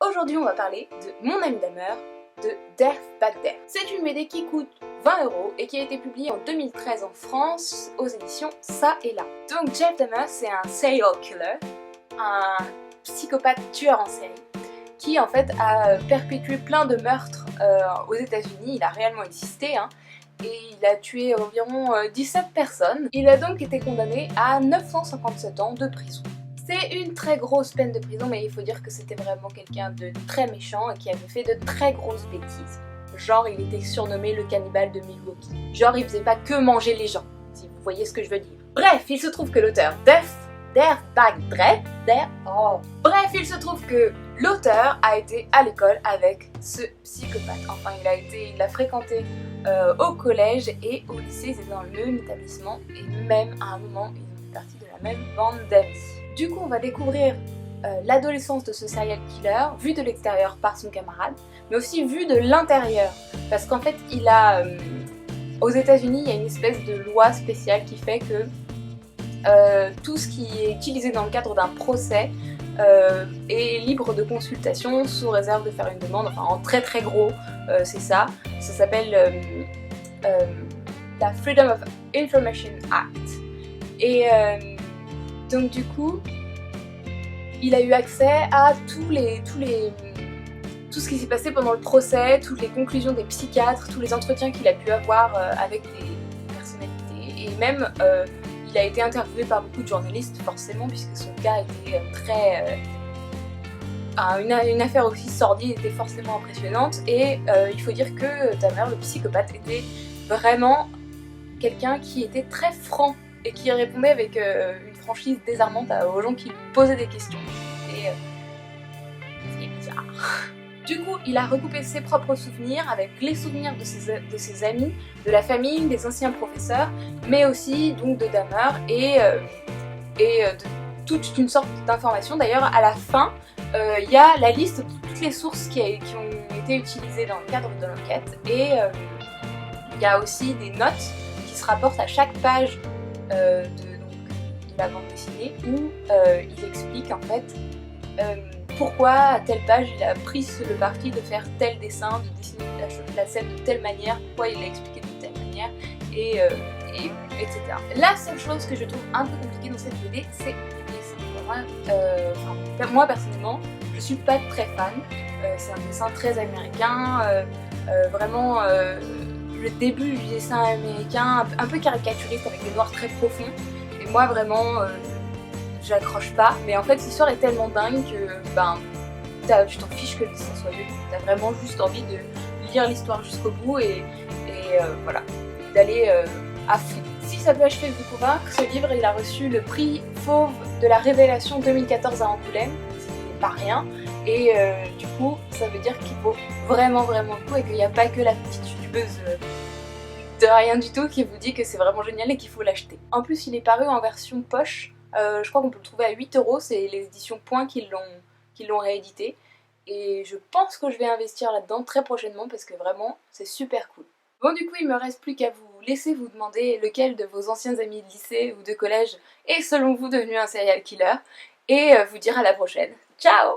Aujourd'hui, on va parler de Mon ami Dahmer de Death Bad Death. C'est une BD qui coûte 20 € et qui a été publiée en 2013 en France aux éditions Ça et Là. Donc Jeff Dahmer, c'est un serial killer, un psychopathe tueur en série qui en fait a perpétué plein de meurtres aux États-Unis. Il a réellement existé, et il a tué environ 17 personnes. Il a donc été condamné à 957 ans de prison. C'est une très grosse peine de prison, mais il faut dire que c'était vraiment quelqu'un de très méchant et qui avait fait de très grosses bêtises. Genre, il était surnommé le cannibale de Milwaukee. Genre, il faisait pas que manger les gens, si vous voyez ce que je veux dire. Bref, il se trouve que l'auteur Bref, il se trouve que l'auteur a été à l'école avec ce psychopathe. Enfin, il a fréquenté au collège et au lycée, ils étaient dans le même établissement et même à un moment, ils ont fait partie de la même bande d'amis. Du coup, on va découvrir l'adolescence de ce serial killer, vu de l'extérieur par son camarade, mais aussi vu de l'intérieur. Parce qu'en fait, aux États-Unis, il y a une espèce de loi spéciale qui fait que tout ce qui est utilisé dans le cadre d'un procès est libre de consultation sous réserve de faire une demande, enfin en très très gros, c'est ça. Ça s'appelle la Freedom of Information Act. Et donc du coup, il a eu accès à tout ce qui s'est passé pendant le procès, toutes les conclusions des psychiatres, tous les entretiens qu'il a pu avoir avec des personnalités, et même il a été interviewé par beaucoup de journalistes, forcément, puisque son cas était une affaire aussi sordide était forcément impressionnante. Et il faut dire que Dahmer, le psychopathe, était vraiment quelqu'un qui était très franc et qui répondait avec une franchise désarmante aux gens qui lui posaient des questions. Et c'est bizarre. Du coup, il a recoupé ses propres souvenirs avec les souvenirs de ses amis, de la famille, des anciens professeurs, mais aussi donc de Dahmer et de toute une sorte d'informations. D'ailleurs, à la fin, il y a la liste de toutes les sources qui ont été utilisées dans le cadre de l'enquête, et il y a aussi des notes qui se rapportent à chaque page de la bande dessinée où il explique en fait pourquoi à telle page il a pris le parti de faire tel dessin, de dessiner la scène de telle manière, pourquoi il l'a expliqué de telle manière, et etc. La seule chose que je trouve un peu compliquée dans cette BD, c'est les dessins. Moi personnellement, je suis pas très fan. C'est un dessin très américain, vraiment le début du dessin américain, un peu caricaturiste avec des noirs très profonds. Et moi vraiment, j'accroche pas, mais en fait l'histoire est tellement dingue que tu t'en fiches que le dessin soit nul, t'as vraiment juste envie de lire l'histoire jusqu'au bout et voilà, d'aller à fond. Si ça peut achever de vous convaincre, ce livre il a reçu le prix Fauve de la Révélation 2014 à Angoulême, c'est pas rien, et du coup ça veut dire qu'il vaut vraiment vraiment le coup et qu'il n'y a pas que la petite youtubeuse de rien du tout qui vous dit que c'est vraiment génial et qu'il faut l'acheter. En plus il est paru en version poche. Je crois qu'on peut le trouver à 8 €, c'est les éditions Point qui l'ont réédité. Et je pense que je vais investir là-dedans très prochainement parce que vraiment, c'est super cool. Bon, du coup, il me reste plus qu'à vous laisser vous demander lequel de vos anciens amis de lycée ou de collège est selon vous devenu un serial killer et vous dire à la prochaine. Ciao!